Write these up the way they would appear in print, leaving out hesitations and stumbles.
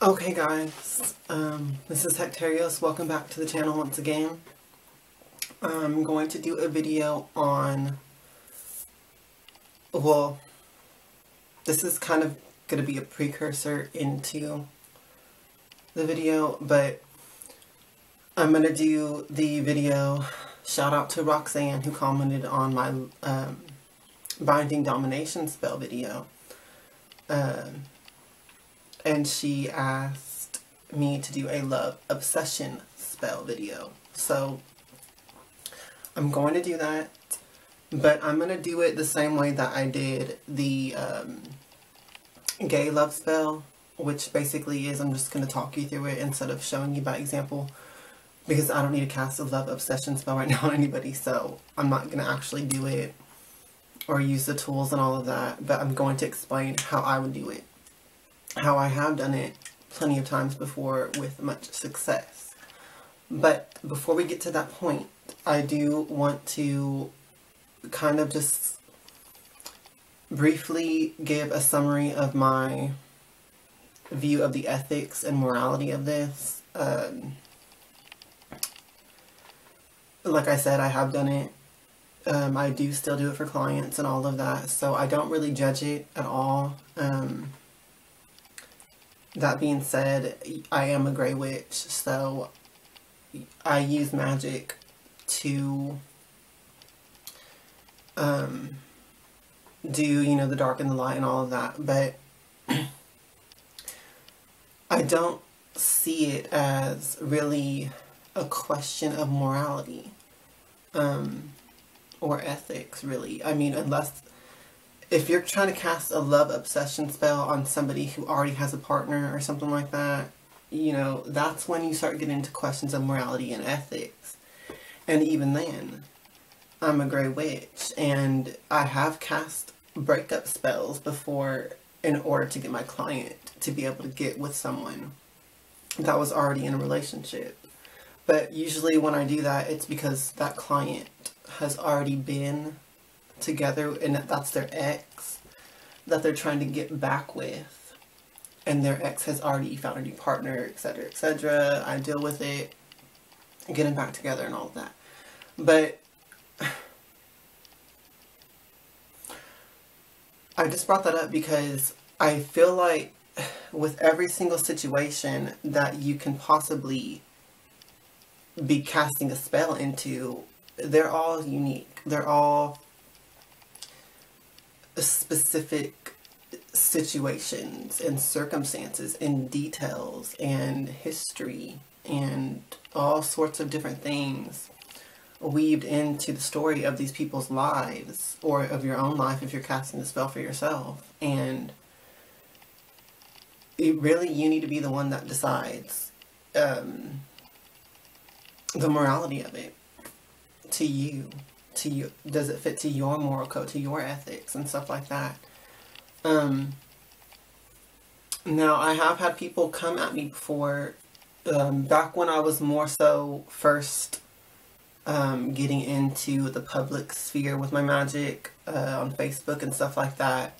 Okay guys, this is Hectarios. Welcome back to the channel once again. I'm going to do a video on, well, this is kind of going to be a precursor into the video, but I'm going to do the video, shout out to Roxanne who commented on my binding domination spell video. And she asked me to do a love obsession spell video. So I'm going to do that, but I'm going to do it the same way that I did the gay love spell, which basically is I'm just going to talk you through it instead of showing you by example, because I don't need to cast a love obsession spell right now on anybody, so I'm not going to actually do it or use the tools and all of that, but I'm going to explain how I would do it. How I have done it plenty of times before with much success. But before we get to that point, I do want to kind of just briefly give a summary of my view of the ethics and morality of this. Like I said, I have done it. I do still do it for clients and all of that, so I don't really judge it at all. That being said, I am a gray witch, so I use magic to do, you know, the dark and the light and all of that, but I don't see it as really a question of morality or ethics, really. I mean, unless if you're trying to cast a love obsession spell on somebody who already has a partner or something like that, you know, that's when you start getting into questions of morality and ethics. And even then, I'm a gray witch, and I have cast breakup spells before in order to get my client to be able to get with someone that was already in a relationship. But usually when I do that, it's because that client has already been together and that's their ex that they're trying to get back with, and their ex has already found a new partner, etc., etc. I deal with it, getting back together and all of that. But I just brought that up because I feel like with every single situation that you can possibly be casting a spell into, they're all unique. They're all specific situations and circumstances and details and history and all sorts of different things weaved into the story of these people's lives, or of your own life if you're casting the spell for yourself. And you need to be the one that decides the morality of it to you. Does it fit to your moral code, to your ethics and stuff like that. Now I have had people come at me before, back when I was more so first getting into the public sphere with my magic on Facebook and stuff like that.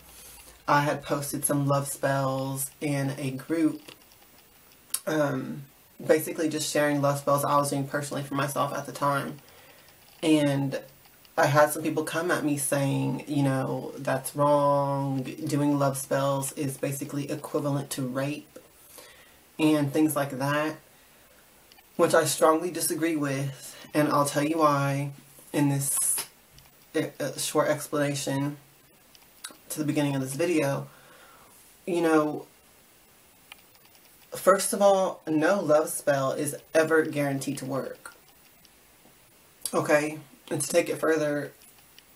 I had posted some love spells in a group, basically just sharing love spells I was doing personally for myself at the time. And I had some people come at me saying, you know, that's wrong. Doing love spells is basically equivalent to rape and things like that, which I strongly disagree with. And I'll tell you why in this short explanation to the beginning of this video. You know, first of all, no love spell is ever guaranteed to work. Okay? And to take it further,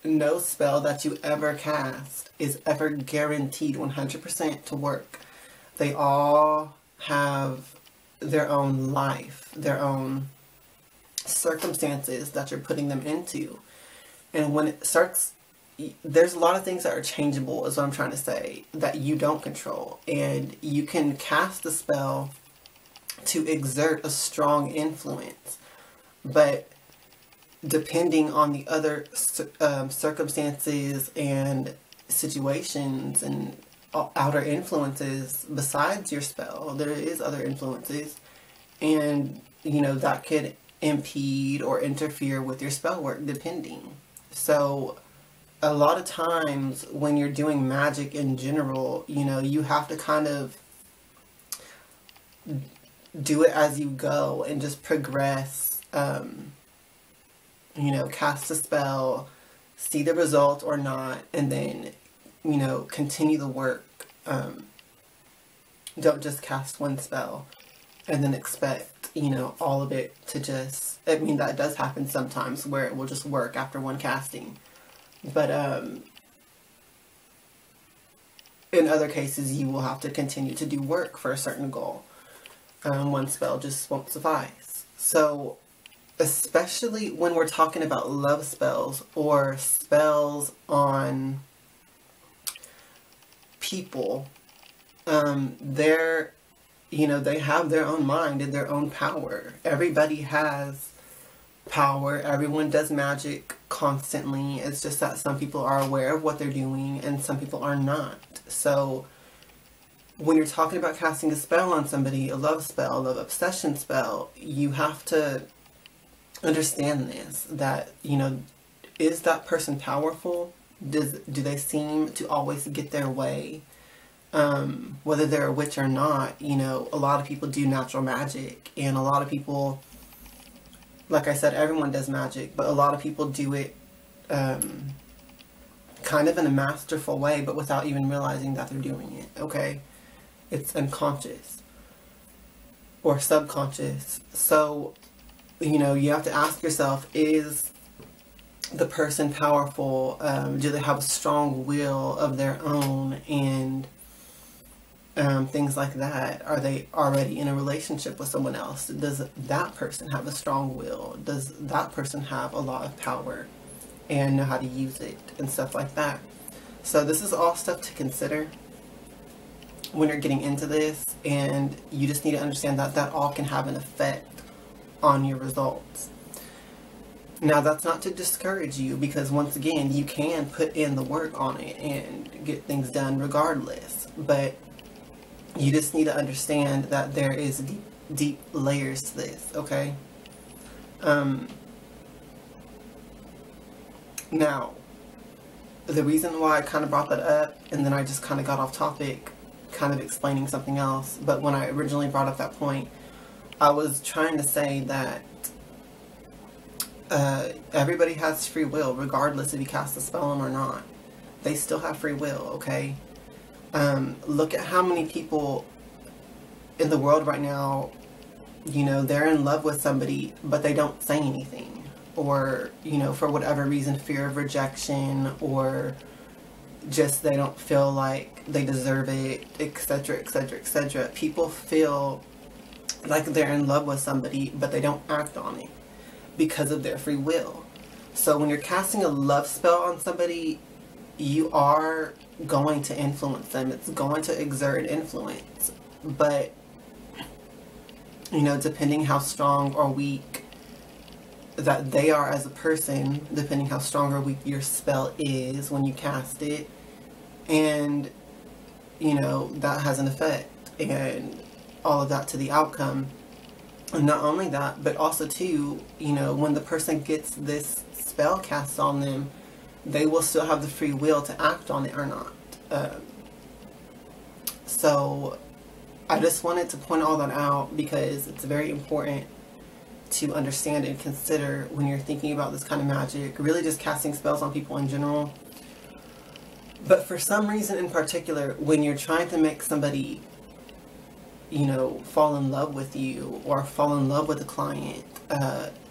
no spell that you ever cast is ever guaranteed 100% to work. They all have their own life, their own circumstances that you're putting them into. And when it starts, there's a lot of things that are changeable, is what I'm trying to say, that you don't control. And you can cast the spell to exert a strong influence, but depending on the other circumstances and situations and outer influences besides your spell. There is other influences, and you know, that could impede or interfere with your spell work depending. So a lot of times when you're doing magic in general, you know, you have to kind of do it as you go and just progress. You know, cast a spell, see the result or not, and then, you know, continue the work. Don't just cast one spell and then expect, you know, all of it to just, I mean, that does happen sometimes where it will just work after one casting. But in other cases, you will have to continue to do work for a certain goal. One spell just won't suffice. So, especially when we're talking about love spells or spells on people, they're, you know, they have their own mind and their own power. Everybody has power. Everyone does magic constantly. It's just that some people are aware of what they're doing and some people are not. So when you're talking about casting a spell on somebody, a love obsession spell, you have to understand this, that, you know, is that person powerful? Do they seem to always get their way? Whether they're a witch or not, you know, a lot of people do natural magic, and a lot of people, like I said, everyone does magic, but a lot of people do it kind of in a masterful way, but without even realizing that they're doing it, okay? It's unconscious or subconscious. So, you know, you have to ask yourself, is the person powerful? Do they have a strong will of their own? And things like that. Are they already in a relationship with someone else? Does that person have a strong will? Does that person have a lot of power and know how to use it and stuff like that? So this is all stuff to consider when you're getting into this, and you just need to understand that that all can have an effect on your results. Now, that's not to discourage you, because once again, you can put in the work on it and get things done regardless, but you just need to understand that there is deep layers to this, okay? Now, the reason why I kind of brought that up, and then I just kind of got off topic, kind of explaining something else, but when I originally brought up that point, I was trying to say that everybody has free will, regardless if you cast a spell on them or not. They still have free will, okay? Look at how many people in the world right now, you know, they're in love with somebody, but they don't say anything. Or, you know, for whatever reason, fear of rejection, or just they don't feel like they deserve it, etc., etc., etc. People feel like they're in love with somebody, but they don't act on it because of their free will. So when you're casting a love spell on somebody, you are going to influence them. It's going to exert influence. But, you know, depending how strong or weak that they are as a person, depending how strong or weak your spell is when you cast it, and, you know, that has an effect, and all of that to the outcome. And not only that, but also too, you know, when the person gets this spell cast on them, they will still have the free will to act on it or not. So I just wanted to point all that out, because it's very important to understand and consider when you're thinking about this kind of magic, really just casting spells on people in general. But for some reason in particular, when you're trying to make somebody, you know, fall in love with you or fall in love with a client,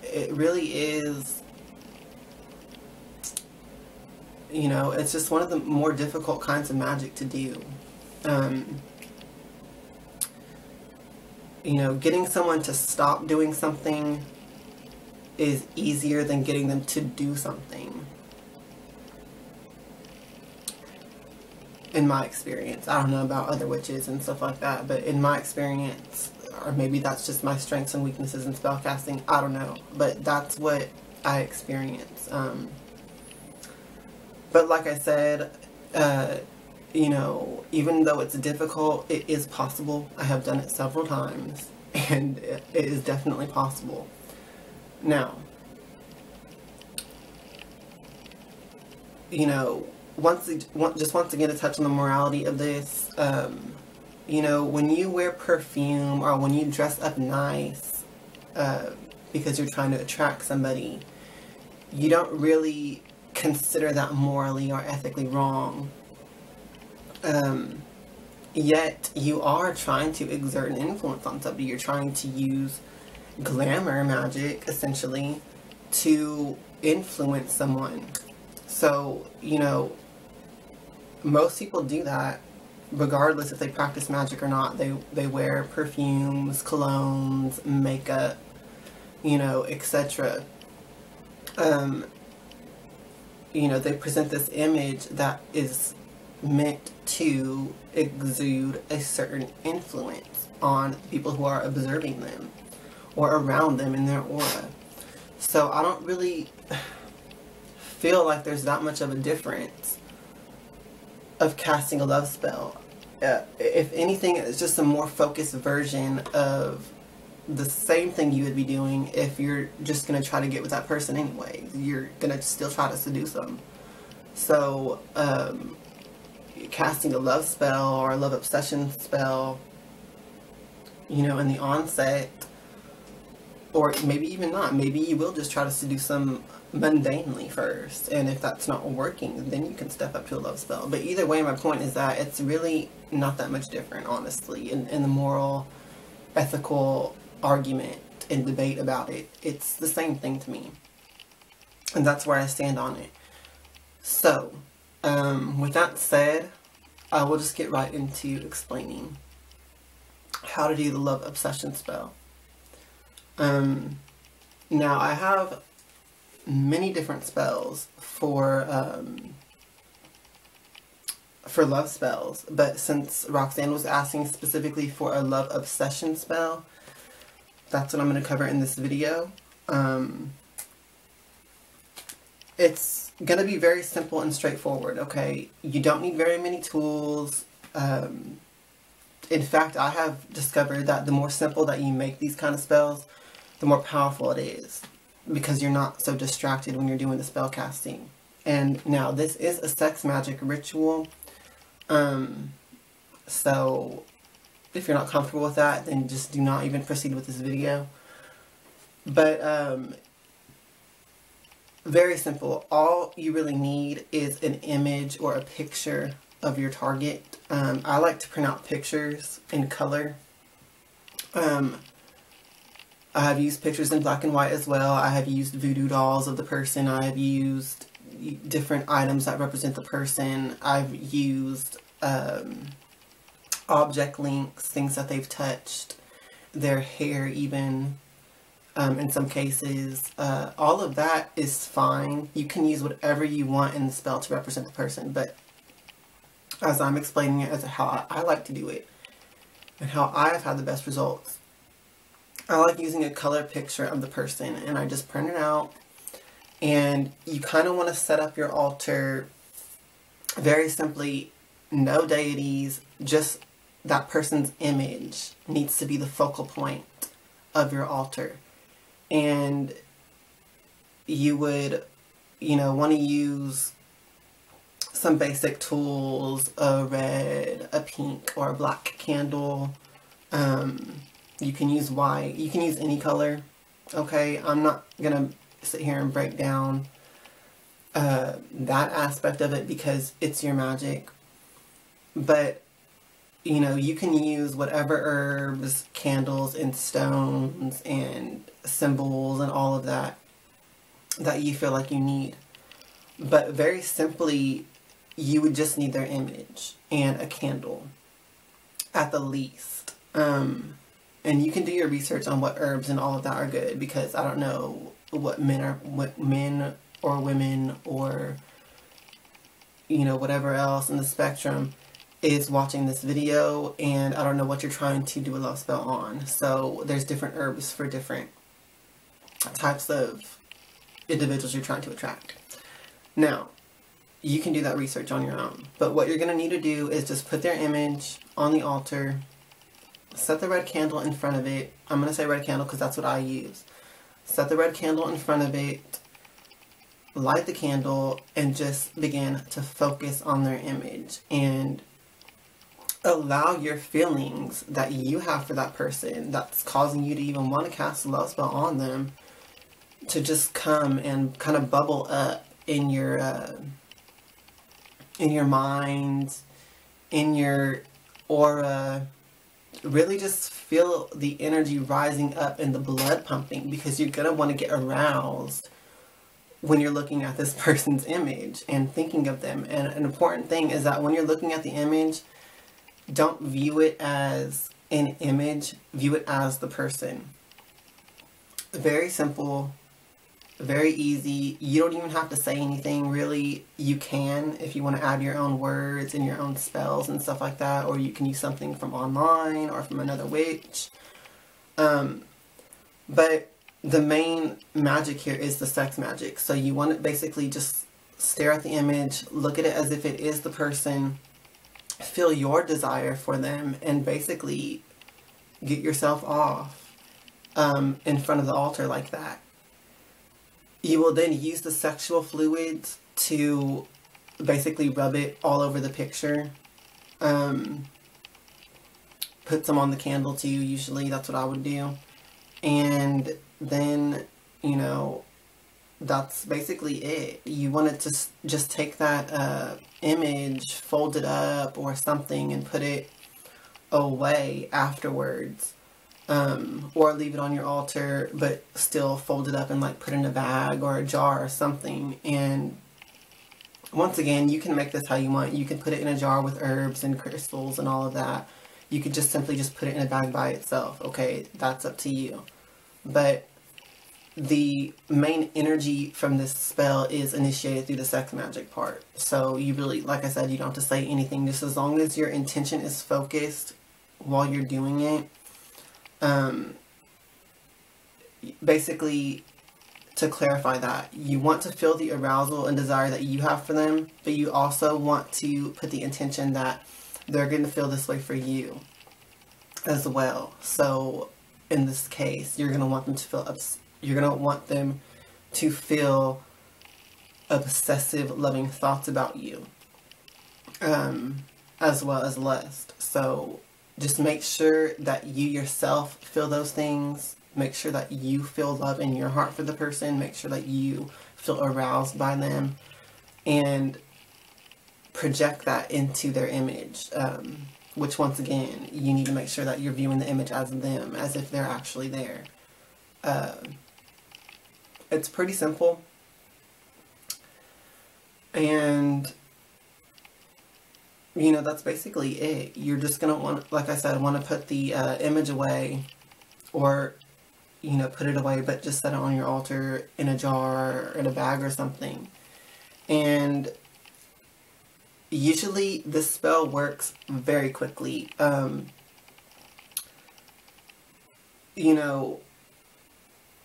it really is, you know, it's just one of the more difficult kinds of magic to do. You know, getting someone to stop doing something is easier than getting them to do something, in my experience. I don't know about other witches and stuff like that, but in my experience, or maybe that's just my strengths and weaknesses in spellcasting, I don't know, but that's what I experience. But like I said, you know, even though it's difficult, it is possible. I have done it several times, and it is definitely possible. Now, you know, once again to touch on the morality of this, you know, when you wear perfume or when you dress up nice because you're trying to attract somebody, you don't really consider that morally or ethically wrong. Yet you are trying to exert an influence on somebody. You're trying to use glamour magic, essentially, to influence someone. So, you know, most people do that regardless if they practice magic or not. They wear perfumes, colognes, makeup, you know, etc. You know, they present this image that is meant to exude a certain influence on people who are observing them or around them in their aura. So I don't really feel like there's that much of a difference of casting a love spell. If anything, it's just a more focused version of the same thing you would be doing if you're just going to try to get with that person anyway. You're going to still try to seduce them. So, casting a love spell or a love obsession spell, you know, in the onset, or maybe even not. Maybe you will just try to seduce them mundanely first, and if that's not working, then you can step up to a love spell. But either way, my point is that it's really not that much different, honestly, in the moral, ethical argument and debate about it. It's the same thing to me, and that's where I stand on it. So, with that said, I will just get right into explaining how to do the love obsession spell. Now, I have many different spells for love spells, but since Roxanne was asking specifically for a love obsession spell, that's what I'm going to cover in this video. It's going to be very simple and straightforward, okay? You don't need very many tools. In fact, I have discovered that the more simple that you make these kind of spells, the more powerful it is, because you're not so distracted when you're doing the spell casting. And now, this is a sex magic ritual, so if you're not comfortable with that, then just do not even proceed with this video. But, very simple. All you really need is an image or a picture of your target. I like to print out pictures in color. I have used pictures in black and white as well. I have used voodoo dolls of the person. I have used different items that represent the person. I've used object links, things that they've touched, their hair even, in some cases. All of that is fine. You can use whatever you want in the spell to represent the person, but as I'm explaining it as how I like to do it and how I've had the best results, I like using a color picture of the person, and I just print it out. And you kind of want to set up your altar very simply. No deities, just that person's image needs to be the focal point of your altar. And you would, you know, want to use some basic tools, a red, a pink, or a black candle. You can use white. You can use any color. Okay, I'm not going to sit here and break down that aspect of it because it's your magic. But, you know, you can use whatever herbs, candles, and stones, and symbols, and all of that you feel like you need. But very simply, you would just need their image and a candle, at the least. And you can do your research on what herbs and all of that are good, because I don't know what men or women or, you know, whatever else in the spectrum is watching this video, and I don't know what you're trying to do a love spell on. So there's different herbs for different types of individuals you're trying to attract. Now, you can do that research on your own. But what you're going to need to do is just put their image on the altar, set the red candle in front of it. I'm going to say red candle because that's what I use. Set the red candle in front of it, light the candle, and just begin to focus on their image. And allow your feelings that you have for that person that's causing you to even want to cast a love spell on them to just come and kind of bubble up in your mind, in your aura. Really just feel the energy rising up and the blood pumping, because you're going to want to get aroused when you're looking at this person's image and thinking of them. And an important thing is that when you're looking at the image, don't view it as an image, view it as the person. Very simple, very easy. You don't even have to say anything, really. You can, if you want to add your own words and your own spells and stuff like that, or you can use something from online or from another witch. But the main magic here is the sex magic. So you want to basically just stare at the image, look at it as if it is the person, feel your desire for them, and basically get yourself off in front of the altar like that. You will then use the sexual fluids to basically rub it all over the picture. Put some on the candle too, usually. That's what I would do. And then, you know, that's basically it. You want to just take that image, fold it up or something, and put it away afterwards. Or leave it on your altar, but still fold it up and like put it in a bag or a jar or something. And once again, you can make this how you want. You can put it in a jar with herbs and crystals and all of that. You could just simply just put it in a bag by itself. Okay, that's up to you. But the main energy from this spell is initiated through the sex magic part. So you really, like I said, you don't have to say anything. Just as long as your intention is focused while you're doing it. Basically, to clarify that, you want to feel the arousal and desire that you have for them, but you also want to put the intention that they're going to feel this way for you as well. So in this case, you're going to want them to feel obsessive, loving thoughts about you, as well as lust. So just make sure that you yourself feel those things. Make sure that you feel love in your heart for the person. Make sure that you feel aroused by them. And project that into their image. Which, once again, you need to make sure that you're viewing the image as them, as if they're actually there. It's pretty simple. And you know, that's basically it. You're just going to want, like I said, want to put the image away, or, you know, put it away, but just set it on your altar in a jar or in a bag or something. And usually this spell works very quickly. You know,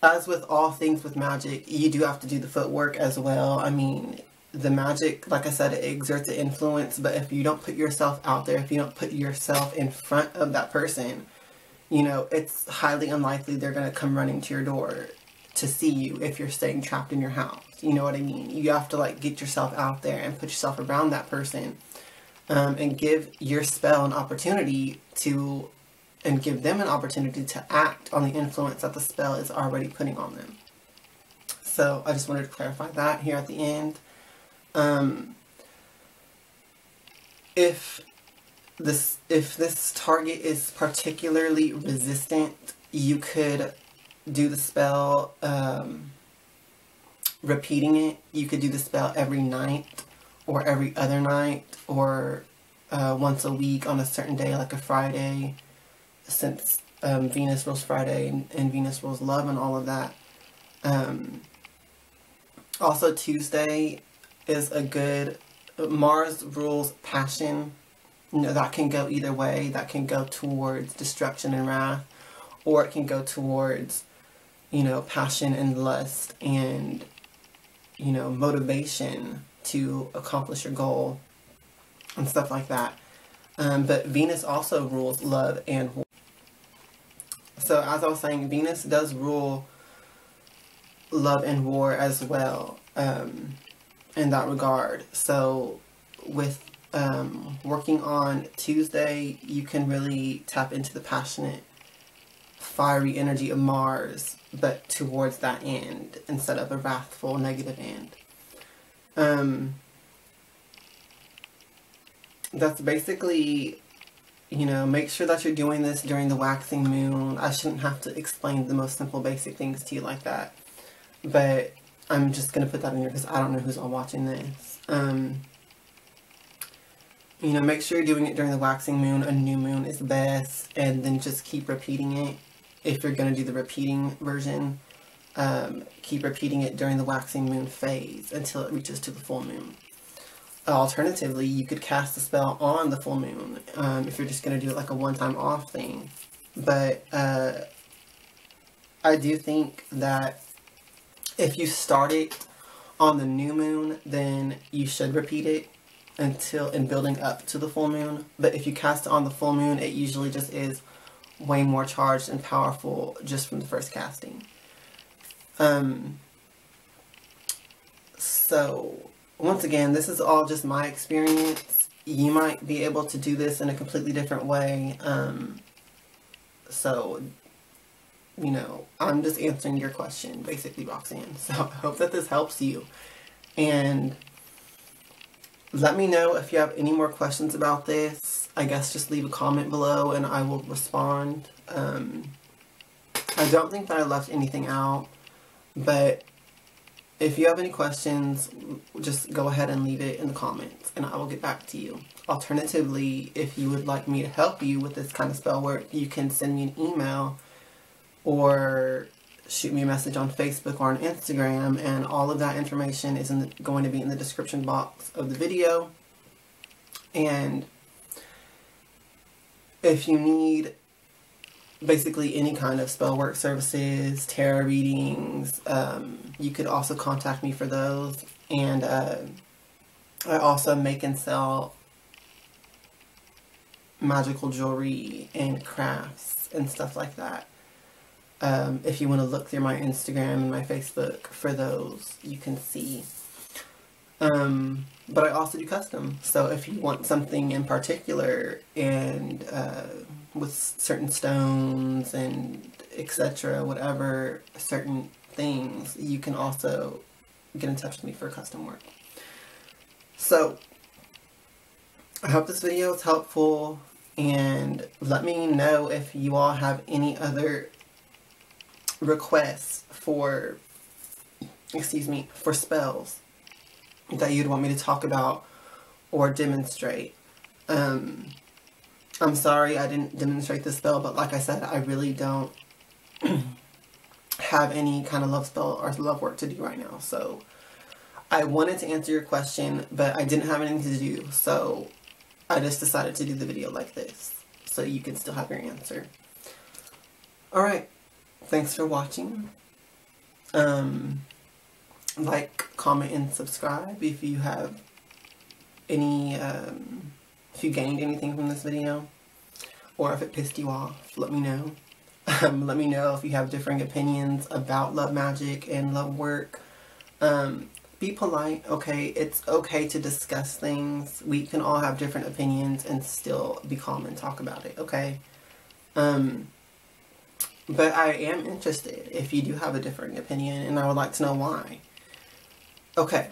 as with all things with magic, you do have to do the footwork as well. I mean, the magic, like I said, it exerts an influence, but if you don't put yourself out there, if you don't put yourself in front of that person, you know, it's highly unlikely they're going to come running to your door to see you if you're staying trapped in your house. You know what I mean? You have to, like, get yourself out there and put yourself around that person, and give your spell an opportunity to, and give them an opportunity to act on the influence that the spell is already putting on them. So I just wanted to clarify that here at the end. If this target is particularly resistant, you could do the spell, repeating it. You could do the spell every night, or every other night, or once a week on a certain day, like a Friday, since Venus rules Friday and Venus rules love and all of that. Also, Tuesday is a good, Mars rules passion. You know, that can go either way. That can go towards destruction and wrath, or it can go towards, you know, passion and lust and, you know, motivation to accomplish your goal and stuff like that. But Venus also rules love and war. So as I was saying, Venus does rule love and war as well, in that regard. So with working on Tuesday, you can really tap into the passionate, fiery energy of Mars, but towards that end instead of a wrathful, negative end. That's basically, you know, make sure that you're doing this during the waxing moon. I shouldn't have to explain the most simple, basic things to you like that. But I'm just going to put that in here because I don't know who's all watching this. You know, make sure you're doing it during the waxing moon. A new moon is best. And then just keep repeating it. If you're going to do the repeating version, keep repeating it during the waxing moon phase until it reaches to the full moon. Alternatively, you could cast the spell on the full moon if you're just going to do it like a one-time off thing. But I do think that if you start it on the new moon, then you should repeat it until in building up to the full moon. But if you cast it on the full moon, it usually just is way more charged and powerful just from the first casting. So once again, this is all just my experience. You might be able to do this in a completely different way. So, you know, I'm just answering your question, basically, Roxanne. So I hope that this helps you. And let me know if you have any more questions about this. I guess just leave a comment below and I will respond. I don't think that I left anything out, but if you have any questions, just go ahead and leave it in the comments and I will get back to you. Alternatively, if you would like me to help you with this kind of spell work, you can send me an email or shoot me a message on Facebook or on Instagram, and all of that information is going to be in the description box of the video. And if you need basically any kind of spell work services, tarot readings, you could also contact me for those. And I also make and sell magical jewelry and crafts and stuff like that. If you want to look through my Instagram and my Facebook for those, you can see. But I also do custom. So if you want something in particular and with certain stones and etc., whatever, certain things, you can also get in touch with me for custom work. So I hope this video is helpful, and let me know if you all have any other requests for, for spells that you'd want me to talk about or demonstrate. I'm sorry I didn't demonstrate this spell, but like I said, I really don't have any kind of love spell or love work to do right now. So I wanted to answer your question, but I didn't have anything to do, so I just decided to do the video like this, so you can still have your answer. Alright, thanks for watching. Like, comment, and subscribe if you have any, if you gained anything from this video, or if it pissed you off, let me know. Let me know if you have differing opinions about love magic and love work. Be polite, okay? It's okay to discuss things. We can all have different opinions and still be calm and talk about it, okay? But I am interested if you do have a differing opinion, and I would like to know why. Okay.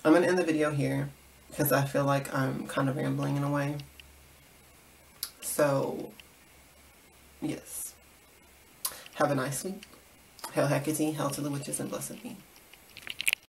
I'm going to end the video here because I feel like I'm kind of rambling in a way. So, yes. Have a nice week. Hail Hecate, hail to the witches, and blessed be.